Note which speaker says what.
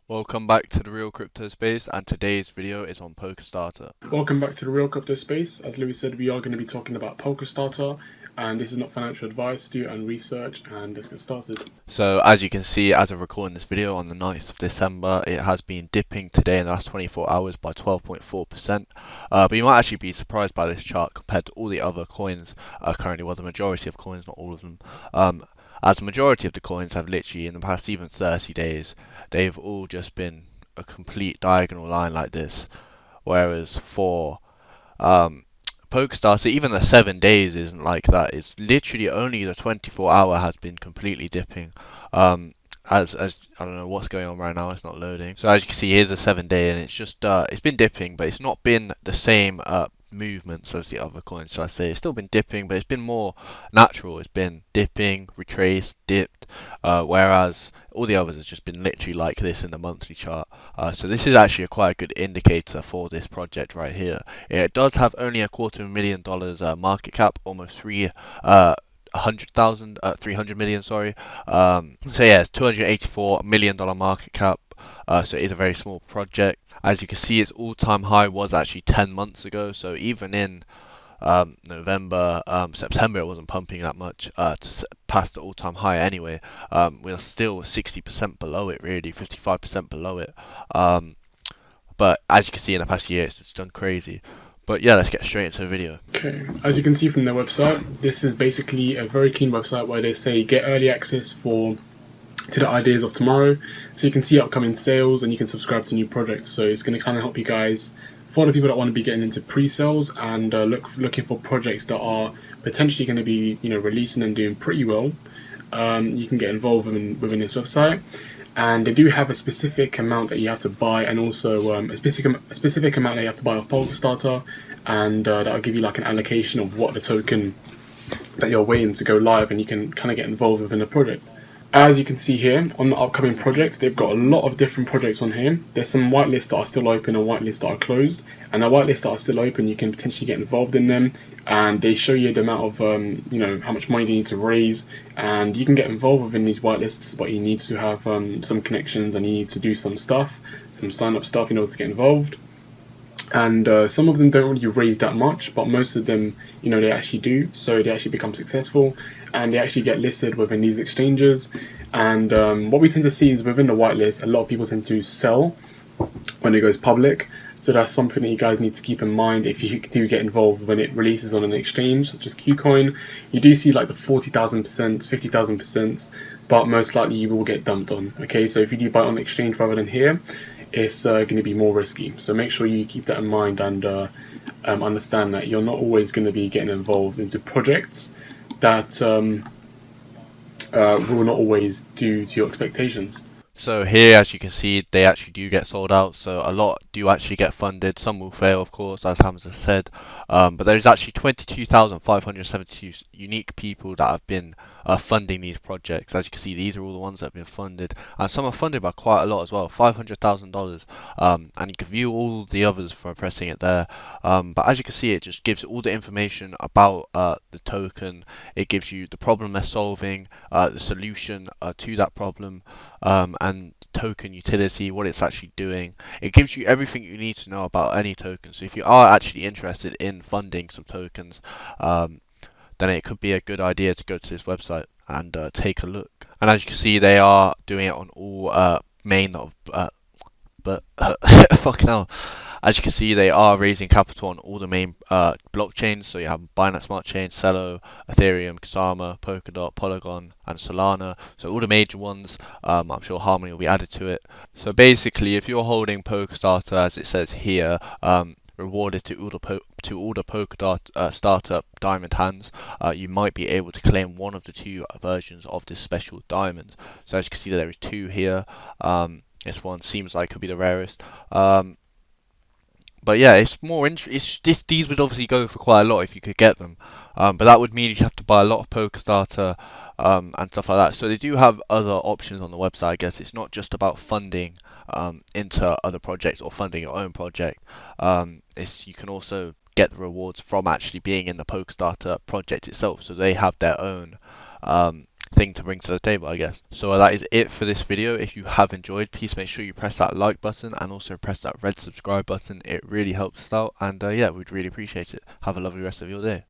Speaker 1: Welcome back to the real crypto space, and today's video is on Polkastarter.
Speaker 2: Welcome back to the Real Crypto Space. As Louis said, we are going to be talking about Polkastarter, and this is not financial advice. Do your own research, and let's get started.
Speaker 1: So as you can see, as of recording this video on the 9th of December, it has been dipping today in the last 24 hours by 12.4%. But you might actually be surprised by this chart compared to all the other coins currently, well, the majority of coins, not all of them. As the majority of the coins have literally in the past even 30 days, they've all just been a complete diagonal line like this. Whereas for Polkastarter, even the 7 days isn't like that. It's literally only the 24-hour has been completely dipping. As I don't know what's going on right now, it's not loading. So as you can see, here's a 7 day, and it's just it's been dipping, but it's not been the same movements as the other coins. So I say it's still been dipping, but it's been more natural. It's been dipping, retraced, dipped, whereas all the others has just been literally like this in the monthly chart. So this is actually a quite a good indicator for this project right here. It does have only $250,000 market cap, almost 300 million, sorry. So yeah, it's $284 million market cap. So it is a very small project. As you can see, its all-time high was actually 10 months ago. So even in November, September, it wasn't pumping that much past the all-time high anyway. We're still 60% below it, really, 55% below it. But as you can see in the past year, it's done crazy. But yeah, let's get straight into the video.
Speaker 2: Okay, as you can see from their website, this is basically a very clean website where they say get early access to the ideas of tomorrow. So you can see upcoming sales and you can subscribe to new projects. So it's going to kind of help you guys, for the people that want to be getting into pre-sales and looking for projects that are potentially going to be releasing and doing pretty well. You can get involved within this website, and they do have a specific amount that you have to buy, and also a specific amount that you have to buy of Polkastarter, and that'll give you like an allocation of what the token that you're waiting to go live, and you can kind of get involved within the project. As you can see here on the upcoming projects, they've got a lot of different projects on here. There's some whitelists that are still open and whitelists that are closed. And the whitelists that are still open, you can potentially get involved in them. And they show you the amount of, how much money you need to raise. And you can get involved within these whitelists, but you need to have some connections and you need to do some stuff, some sign-up stuff in order to get involved. And some of them don't really raise that much, but most of them, they actually do. So they actually become successful, and they actually get listed within these exchanges. And what we tend to see is within the whitelist, a lot of people tend to sell when it goes public. So that's something that you guys need to keep in mind if you do get involved when it releases on an exchange such as KuCoin. You do see like the 40,000%, 50,000%, but most likely you will get dumped on. Okay, so if you do buy on the exchange rather than here, it's going to be more risky. So make sure you keep that in mind and understand that you're not always going to be getting involved into projects that will not always do to your expectations.
Speaker 1: So here, as you can see, they actually do get sold out. So a lot do actually get funded. Some will fail, of course, as Hamza said. But there's actually 22,572 unique people that have been funding these projects. As you can see, these are all the ones that have been funded, and some are funded by quite a lot as well, $500,000. And you can view all the others by pressing it there. But as you can see, it just gives all the information about the token. It gives you the problem they're solving, the solution to that problem, and token utility, what it's actually doing. It gives you everything you need to know about any token. So if you are actually interested in funding some tokens, then it could be a good idea to go to this website and take a look. And as you can see, they are doing it on all main but fucking hell. As you can see, they are raising capital on all the main blockchains. So you have Binance Smart Chain, Celo, Ethereum, Kusama, Polkadot, Polygon, and Solana. So all the major ones. I'm sure Harmony will be added to it. So basically, if you're holding Polkastarter, as it says here, rewarded to order Polkadot startup diamond hands, you might be able to claim one of the two versions of this special diamond. So as you can see, there is two here. This one seems like it could be the rarest. But yeah, it's more these would obviously go for quite a lot if you could get them. But that would mean you'd have to buy a lot of Polkastarter and stuff like that. So they do have other options on the website. I guess it's not just about funding into other projects or funding your own project. You can also get the rewards from actually being in the Polkastarter project itself. So they have their own thing to bring to the table, I guess. So that is it for this video. If you have enjoyed, please make sure you press that like button and also press that red subscribe button. It really helps us out, and yeah, we'd really appreciate it. Have a lovely rest of your day.